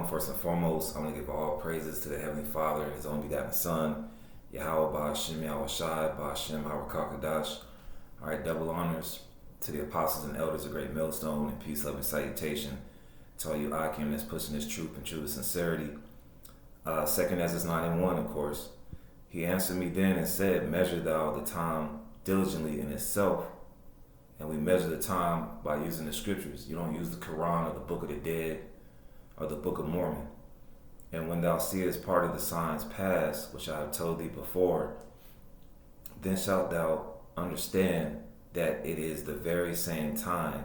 First and foremost, I want to give all praises to the Heavenly Father and His only begotten Son, Yahweh Ba'ashem Yahweh Shai, Ba'ashem Harakakadash. All right, double honors to the apostles and elders of Great Millstone, and peace, love, and salutation to all you Akim that's pushing this truth and true with sincerity. Second Ezra 9:1, of course. He answered me then and said, measure thou the time diligently in itself. And we measure the time by using the scriptures. You don't use the Quran or the Book of the Dead or the Book of Mormon. And when thou seest part of the signs pass, which I have told thee before, then shalt thou understand that it is the very same time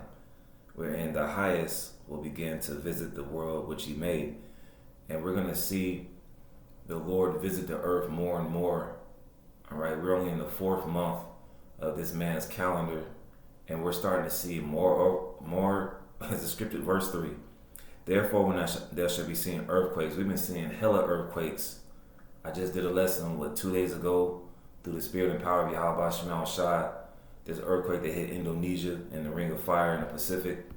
wherein the highest will begin to visit the world which he made. And we're going to see the Lord visit the earth more and more. All right, we're only in the 4th month of this man's calendar, and we're starting to see more as the scripture, verse 3. Therefore, when there shall be seen earthquakes. We've been seeing hella earthquakes. I just did a lesson, 2 days ago, through the spirit and power of Yahweh Ba'ashem Shai. There's an earthquake that hit Indonesia and the Ring of Fire in the Pacific,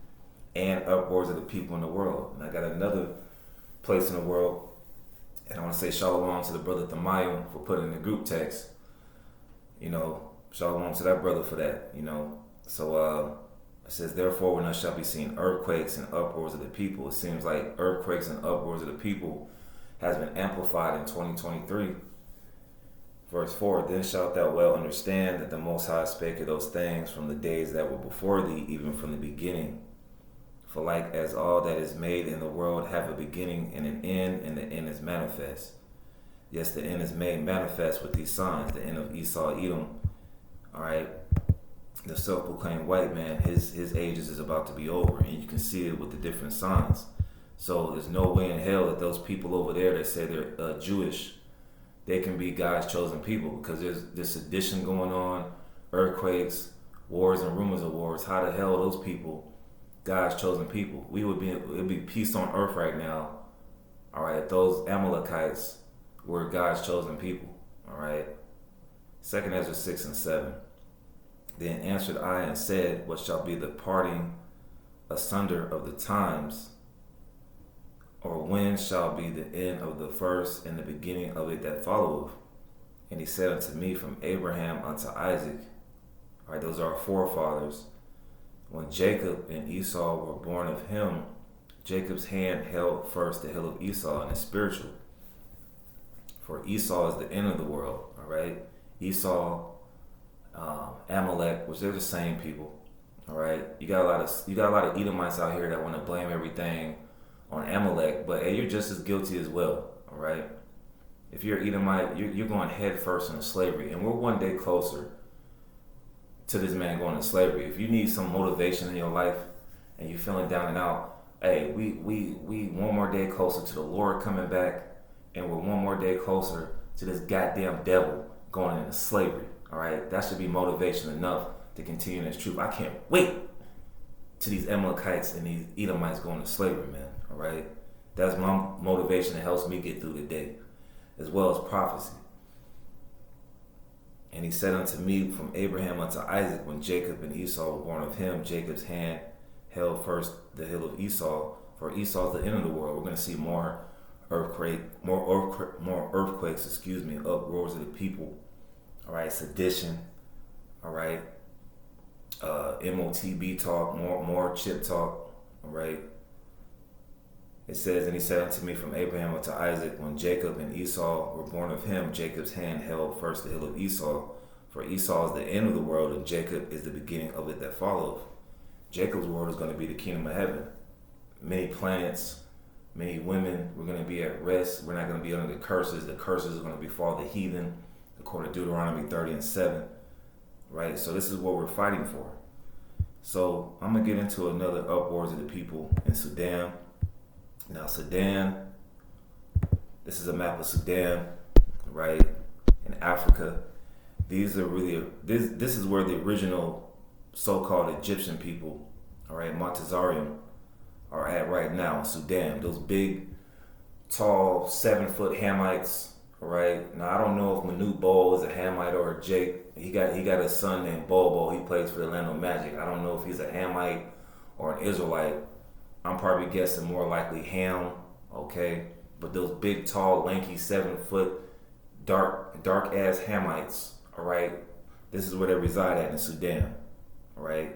and uproars of the people in the world. And I got another place in the world, and I want to say shalom to the brother Thamayim for putting in the group text. Shalom to that brother for that, So it says, therefore, when there shall be seen earthquakes and uproars of the people. It seems like earthquakes and uproars of the people has been amplified in 2023. Verse 4, then shalt thou well understand that the Most High spake of those things from the days that were before thee, even from the beginning. For like as all that is made in the world have a beginning and an end, and the end is manifest. Yes, the end is made manifest with these signs. The end of Esau, Edom, all right, the self-proclaimed white man, his ages is about to be over, and you can see it with the different signs. So there's no way in hell that those people over there that say they're Jewish, they can be God's chosen people, because there's sedition going on, earthquakes, wars and rumors of wars. How the hell are those people God's chosen people? It'd be peace on earth right now, all right, if those Amalekites were God's chosen people, all right. 2 Ezra 6 and 7. Then answered I and said, what shall be the parting asunder of the times? Or when shall be the end of the first and the beginning of it that followeth? And he said unto me, from Abraham unto Isaac. All right, those are our forefathers. When Jacob and Esau were born of him, Jacob's hand held first the hill of Esau, and it's spiritual. For Esau is the end of the world, all right? Esau, Amalek, which they're the same people, all right? You got a lot of Edomites out here that want to blame everything on Amalek, but hey, you're just as guilty as well, all right? If you're Edomite, you're going head first into slavery, and we're one day closer to this man going into slavery. If you need some motivation in your life and you're feeling down and out, hey, we one more day closer to the Lord coming back, and we're one more day closer to this goddamn devil going into slavery, all right? That should be motivation enough to continue in this truth. I can't wait to these Amalekites and these Edomites going to slavery, man, all right? That's my motivation that helps me get through the day, as well as prophecy. And he said unto me, from Abraham unto Isaac, when Jacob and Esau were born of him, Jacob's hand held first the hill of Esau, for Esau is the end of the world. We're going to see more earthquakes, uproars of the people, all right, sedition, all right, MOTB talk, more chip talk, all right. It says, and he said unto me, from Abraham unto Isaac, when Jacob and Esau were born of him, Jacob's hand held first the hill of Esau, for Esau is the end of the world, and Jacob is the beginning of it that followeth. Jacob's world is going to be the kingdom of heaven. Many planets, many women, we're going to be at rest. We're not going to be under the curses. The curses are going to befall the heathen, according to Deuteronomy 30 and 7. Right? So this is what we're fighting for. So I'm going to get into another uproars of the people in Sudan. Now Sudan, this is a map of Sudan, right? In Africa. These are really, this is where the original so-called Egyptian people, all right, Montezarium, are at right now in Sudan. Those big, tall, 7-foot Hamites, all right? Now I don't know if Manute Bol is a Hamite or a Jake. He got a son named Bobo. He plays for the Orlando Magic. I don't know if he's a Hamite or an Israelite. I'm probably guessing more likely Ham okay? But those big, tall, lanky, 7 foot, dark ass Hamites, all right? This is where they reside at in Sudan, all right?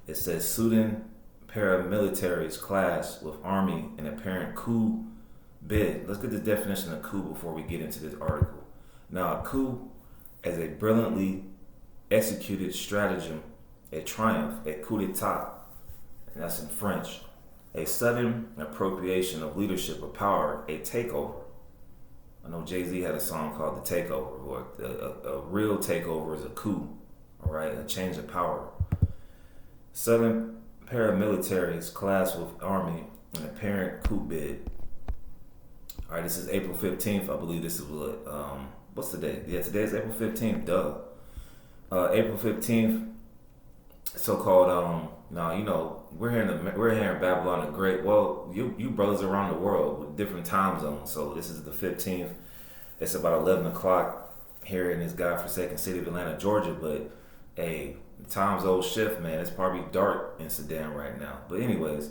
It says Sudan paramilitaries clash with army in apparent coup bid. Let's get the definition of coup before we get into this article. Now, a coup is a brilliantly executed stratagem, a triumph, a coup d'etat, and that's in French. A sudden appropriation of leadership or power, a takeover. I know Jay-Z had a song called The Takeover, or a real takeover is a coup, all right, a change of power. Southern paramilitaries clash with army in apparent coup bid. All right, this is April 15th. I believe this is what's the day? Yeah, today is April 15th. Duh. April 15th. So-called now you know we're here in Babylon the Great. Well, you brothers around the world with different time zones. So this is the 15th. It's about 11 o'clock here in this godforsaken city of Atlanta, Georgia. But hey, time zone shift, man. It's probably dark in Sudan right now. But anyways,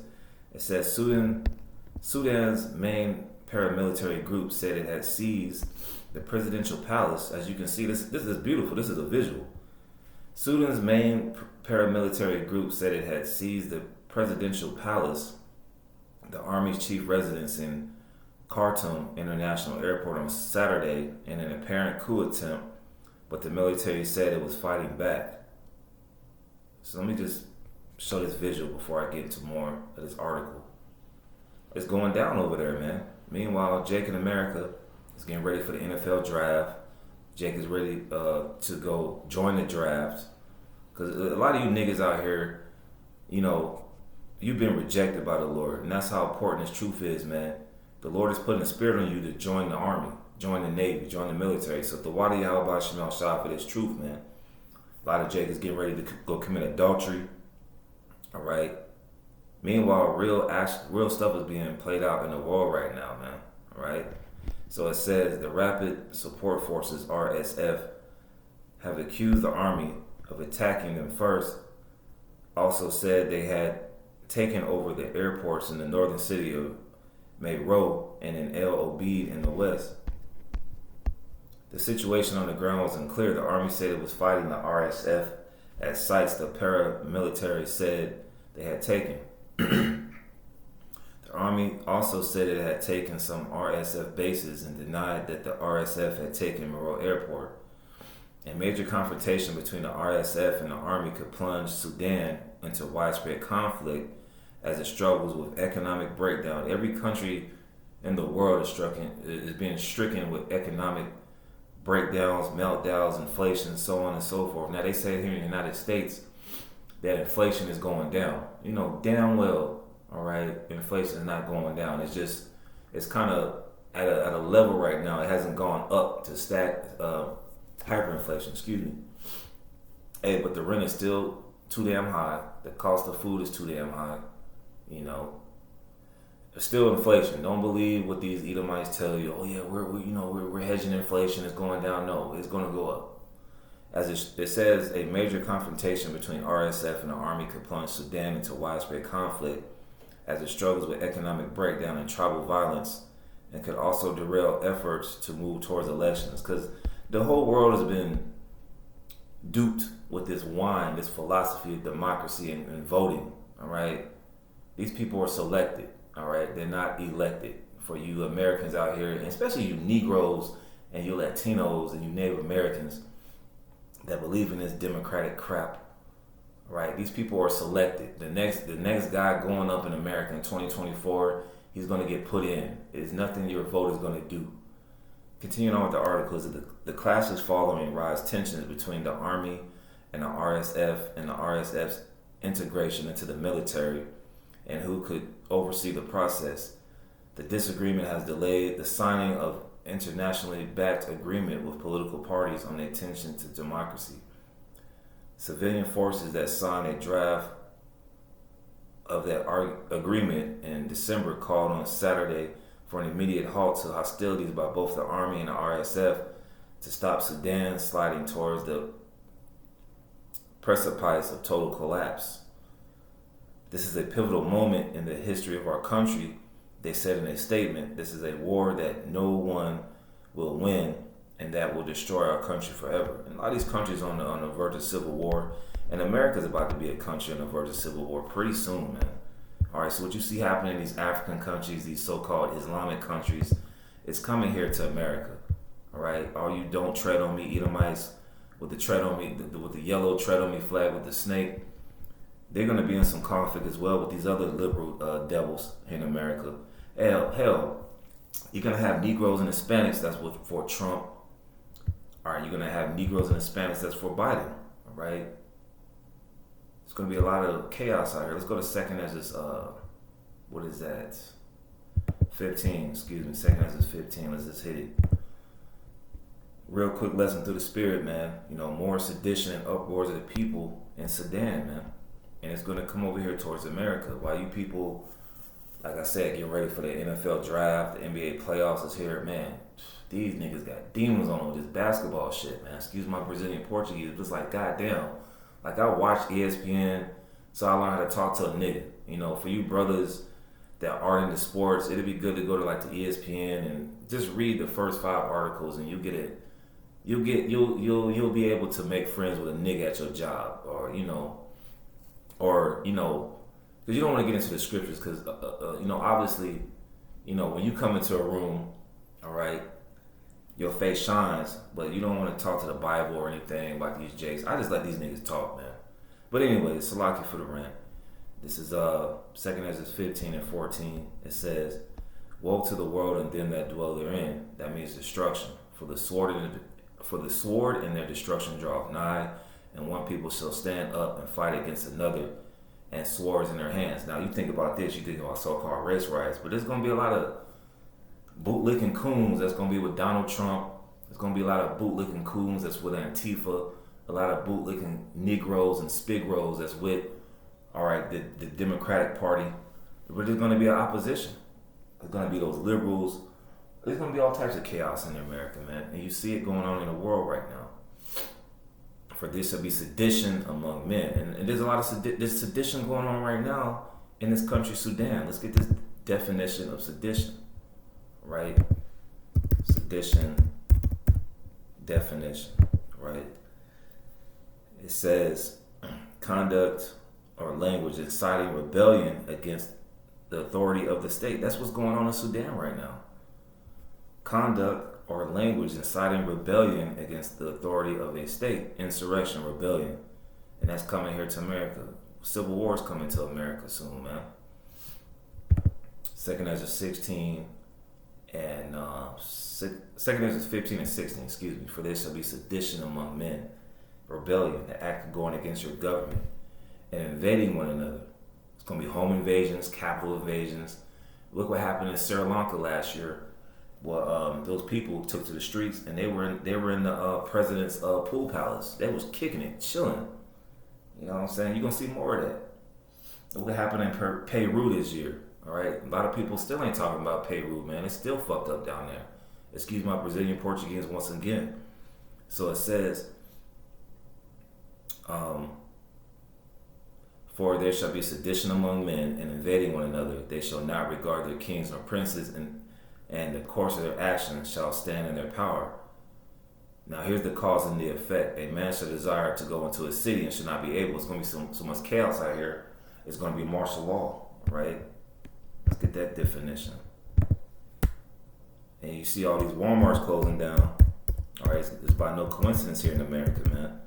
it says Sudan's main paramilitary group said it had seized the presidential palace. As you can see, this is beautiful. This is a visual. Sudan's main paramilitary group said it had seized the presidential palace, the army's chief residence in Khartoum International Airport on Saturday in an apparent coup attempt, but the military said it was fighting back. So let me just show this visual before I get into more of this article. It's going down over there, man. Meanwhile, Jake in America is getting ready for the NFL draft. Jake is ready to go join the draft. Because a lot of you niggas out here, you know, you've been rejected by the Lord. And that's how important this truth is, man. The Lord is putting a spirit on you to join the army, join the Navy, join the military. So the Wadi Yahweh Shemal Shah for this truth, man. A lot of Jake is getting ready to go commit adultery. All right. Meanwhile, real stuff is being played out in the world right now, man. All right. So it says the Rapid Support Forces, RSF, have accused the army of attacking them first. Also said they had taken over the airports in the northern city of Mayro and in El Obeid in the west. The situation on the ground was unclear. The army said it was fighting the RSF at sites the paramilitary said they had taken. The army also said it had taken some RSF bases and denied that the RSF had taken Mayro Airport. A major confrontation between the RSF and the army could plunge Sudan into widespread conflict as it struggles with economic breakdown. Every country in the world is being stricken with economic breakdowns, meltdowns, inflation, so on and so forth. Now they say here in the United States that inflation is going down. You know, damn well, all right, inflation is not going down. It's kind of at a level right now. It hasn't gone up to hyperinflation, excuse me. Hey, but the rent is still too damn high. The cost of food is too damn high. You know, it's still inflation. Don't believe what these Edomites tell you. Oh yeah, we're hedging inflation. It's going down. No, it's going to go up. As it says, a major confrontation between RSF and the army could plunge Sudan into widespread conflict as it struggles with economic breakdown and tribal violence, and could also derail efforts to move towards elections. Because the whole world has been duped with this wine, this philosophy of democracy and voting, all right? These people are selected, all right? They're not elected. For you Americans out here, and especially you Negroes and you Latinos and you Native Americans that believe in this democratic crap, right? These people are selected. The next guy going up in America in 2024, he's going to get put in. There's nothing your vote is going to do. Continuing on with the article, is that the clashes following rise tensions between the Army and the RSF and the RSF's integration into the military and who could oversee the process. The disagreement has delayed the signing of internationally backed agreement with political parties on the attention to democracy. Civilian forces that signed a draft of that agreement in December called on Saturday for an immediate halt to hostilities by both the Army and the RSF to stop Sudan sliding towards the precipice of total collapse. This is a pivotal moment in the history of our country they said in a statement, this is a war that no one will win and that will destroy our country forever. And a lot of these countries on the verge of civil war, and America's about to be a country on the verge of civil war pretty soon, man. All right, so what you see happening in these African countries, these so-called Islamic countries, it's coming here to America. All right, all you don't tread on me Edomites with the tread on me, with the yellow tread on me flag with the snake, they're going to be in some conflict as well with these other liberal devils in America. Hell, you're going to have Negroes and Hispanics that's for Trump. All right, you're going to have Negroes and Hispanics that's for Biden. All right. It's going to be a lot of chaos out here. Let's go to second Ezra's, what is that? 15, excuse me. Second Ezra's 15. Let's just hit it. Real quick lesson through the spirit, man. You know, more sedition and uproars of the people in Sudan, man. And it's going to come over here towards America. While you people, like I said, getting ready for the NFL draft, the NBA playoffs is here, man. These niggas got demons on them with this basketball shit, man. Excuse my Brazilian Portuguese. It's just like, goddamn. Like, I watch ESPN, so I learned how to talk to a nigga. You know, for you brothers that are into sports, it'd be good to go to like the ESPN and just read the first 5 articles, and you'll get it. You'll be able to make friends with a nigga at your job, or you know, because you don't want to get into the scriptures, because you know, obviously, you know, when you come into a room, all right, your face shines, but you don't want to talk to the Bible or anything about these jakes. I just let these niggas talk, man. But anyway, Salaki for the rant. This is 2 Ezra 15 and 14. It says, "Woe to the world and them that dwell therein." That means destruction. For the sword and their destruction draweth nigh, and one people shall stand up and fight against another, and swords in their hands. Now you think about this, you think about so-called race riots, but there's gonna be a lot of bootlicking coons that's going to be with Donald Trump. There's going to be a lot of bootlicking coons that's with Antifa. A lot of bootlicking Negroes and Spigros that's with, all right, the Democratic Party. But there's going to be an opposition. There's going to be those liberals. There's going to be all types of chaos in America, man. And you see it going on in the world right now. For there shall be sedition among men. And there's a lot of there's sedition going on right now in this country, Sudan. Let's get this definition of sedition. Right? Sedition definition, right? It says conduct or language inciting rebellion against the authority of the state. That's what's going on in Sudan right now. Conduct or language inciting rebellion against the authority of a state. Insurrection, rebellion. And that's coming here to America. Civil war is coming to America soon, man. 2 Ezra 16 and 2 Ezra 15 and 16, excuse me. For there shall be sedition among men, rebellion, the act of going against your government, and invading one another. It's going to be home invasions, capital invasions. Look what happened in Sri Lanka last year. Well, those people took to the streets, and they were in the president's pool palace. They was kicking it, chilling. You know what I'm saying? You're going to see more of that. Look what happened in Peru this year. All right, a lot of people still ain't talking about Peru, man. It's still fucked up down there. Excuse my Brazilian Portuguese once again. So it says, for there shall be sedition among men and invading one another. They shall not regard their kings nor princes, and the course of their actions shall stand in their power. Now here's the cause and the effect. A man shall desire to go into a city and should not be able. It's going to be so much chaos out here. It's going to be martial law, right? Let's get that definition. And you see all these Walmarts closing down. All right, it's by no coincidence here in America, man.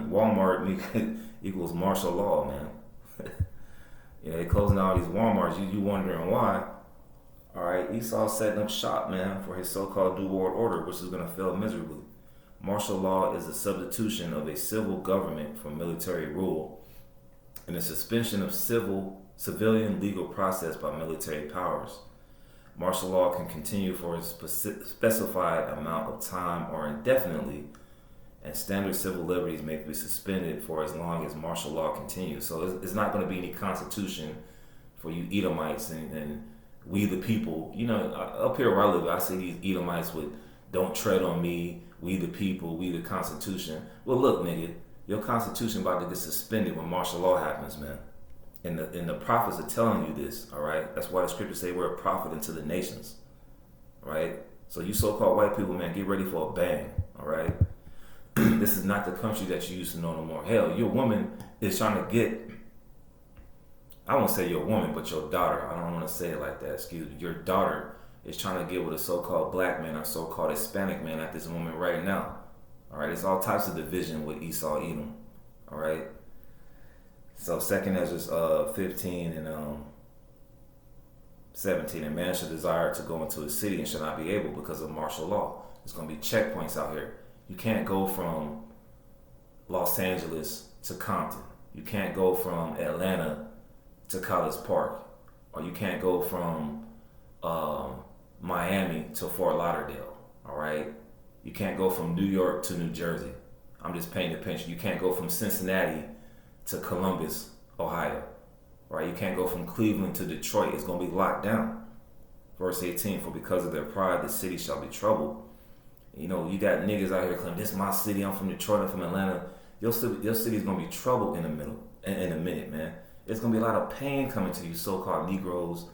Walmart equals martial law, man. You know, they closing down all these Walmarts. You wondering why? All right, Esau's setting up shop, man, for his so-called New World Order, which is going to fail miserably. Martial law is the substitution of a civil government for military rule and the suspension of civilian legal process by military powers. Martial law can continue for a specified amount of time or indefinitely, and standard civil liberties may be suspended for as long as martial law continues. So it's not going to be any constitution for you Edomites and we the people. You know, up here where I live, I see these Edomites with "Don't tread on me," "We the people," "We the Constitution." Well, look, nigga, your Constitution about to get suspended when martial law happens, man. And the prophets are telling you this, all right? That's why the scriptures say we're a prophet unto the nations, right? So you so-called white people, man, get ready for a bang, all right? This is not the country that you used to know no more. Hell, your woman is trying to get, I won't say your woman, but your daughter. I don't want to say it like that, excuse me. Your daughter is trying to get with a so-called black man or so-called Hispanic man at this moment right now, all right? It's all types of division with Esau, Edom, all right? So 2 Ezra 15 and 17, and man shall desire to go into a city and shall not be able because of martial law. There's going to be checkpoints out here. You can't go from Los Angeles to Compton. You can't go from Atlanta to College Park. Or you can't go from Miami to Fort Lauderdale. All right? You can't go from New York to New Jersey. I'm just painting a picture. You can't go from Cincinnati to Columbus, Ohio. Right? You can't go from Cleveland to Detroit. It's going to be locked down. Verse 18, for because of their pride, the city shall be troubled. You know, you got niggas out here claiming, this is my city, I'm from Detroit, I'm from Atlanta. Your city is going to be troubled in a minute, man. There's going to be a lot of pain coming to you so-called Negroes,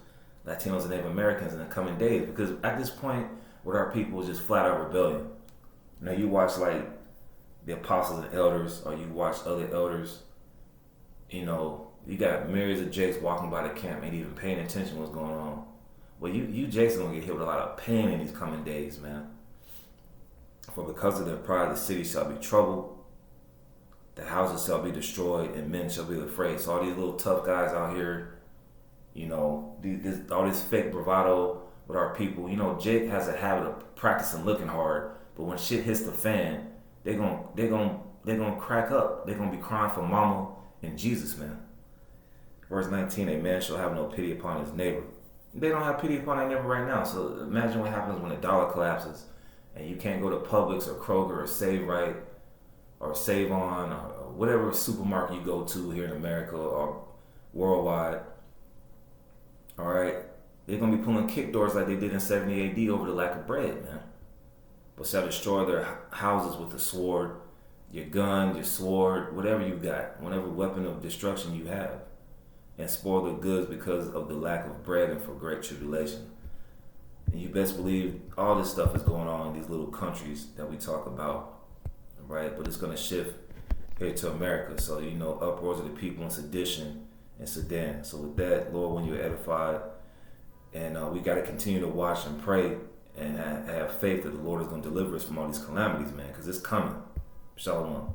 Latinos, and Native Americans in the coming days. Because at this point, with our people, is just flat-out rebellion. Now, you watch, like, the apostles and elders, or you watch other elders, you know, you got myriads of jakes walking by the camp, ain't even paying attention to what's going on. Well, you jakes are going to get hit with a lot of pain in these coming days, man. For because of their pride, the city shall be troubled, the houses shall be destroyed, and men shall be afraid. So all these little tough guys out here, you know, all this fake bravado with our people. You know, Jake has a habit of practicing looking hard, but when shit hits the fan, they're gonna crack up. They're gonna be crying for mama and Jesus, man. Verse 19, a man shall have no pity upon his neighbor. They don't have pity upon their neighbor right now. So imagine what happens when the dollar collapses and you can't go to Publix or Kroger or Save Right or Save On or whatever supermarket you go to here in America or worldwide. All right, they're gonna be pulling kick doors like they did in 70 AD over the lack of bread, man. But shall destroy their houses with the sword, your gun, your sword, whatever you got, whatever weapon of destruction you have, and spoil the goods because of the lack of bread and for great tribulation. And you best believe all this stuff is going on in these little countries that we talk about, right? But it's going to shift here to America. So, you know, uproars of the people in sedition in Sudan. So with that, Lord, when you're edified, and we got to continue to watch and pray and have faith that the Lord is going to deliver us from all these calamities, man, because it's coming. Shalom.